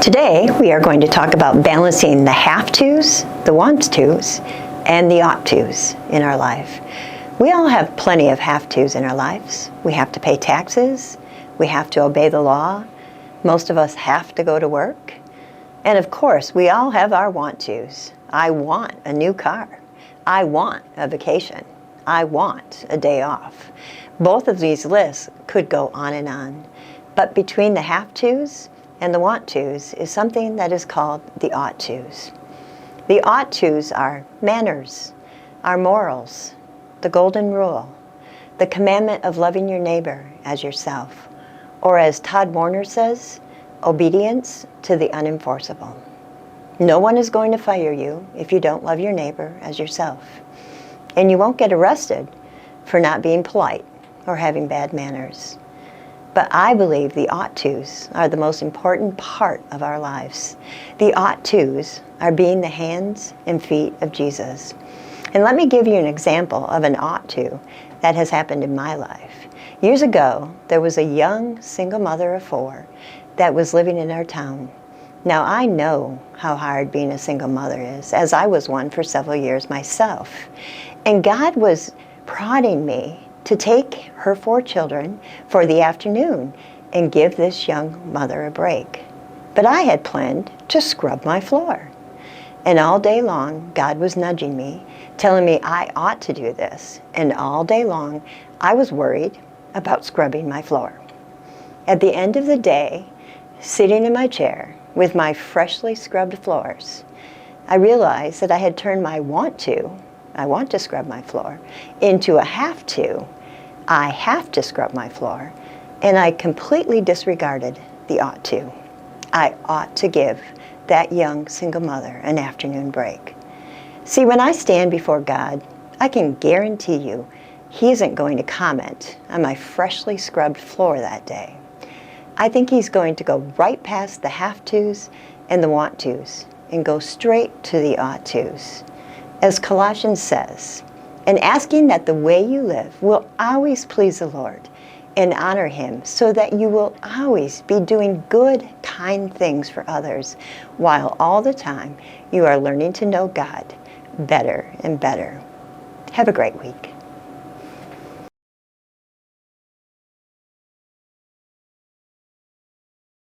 Today we are going to talk about balancing the have-tos, the want-tos, and the ought-tos in our life. We all have plenty of have-tos in our lives. We have to pay taxes, we have to obey the law, most of us have to go to work, and of course we all have our want-tos. I want a new car. I want a vacation. I want a day off. Both of these lists could go on and on. But between the have-tos and the want-tos is something that is called the ought-tos. The ought-tos are manners, our morals, the golden rule, the commandment of loving your neighbor as yourself, or as Todd Warner says, obedience to the unenforceable. No one is going to fire you if you don't love your neighbor as yourself. And you won't get arrested for not being polite or having bad manners. But I believe the ought-tos are the most important part of our lives. The ought-tos are being the hands and feet of Jesus. And let me give you an example of an ought-to that has happened in my life. Years ago, there was a young single mother of 4 that was living in our town. Now I know how hard being a single mother is, as I was one for several years myself. And God was prodding me to take her 4 children for the afternoon and give this young mother a break. But I had planned to scrub my floor. And all day long, God was nudging me, telling me I ought to do this. And all day long, I was worried about scrubbing my floor. At the end of the day, sitting in my chair with my freshly scrubbed floors, I realized that I had turned my I want to scrub my floor, into a have to, I have to scrub my floor, and I completely disregarded the ought to. I ought to give that young single mother an afternoon break. See, when I stand before God, I can guarantee you He isn't going to comment on my freshly scrubbed floor that day. I think He's going to go right past the have-tos and the want-tos and go straight to the ought-tos. As Colossians says, and asking that the way you live will always please the Lord and honor Him, so that you will always be doing good, kind things for others, while all the time you are learning to know God better and better. Have a great week.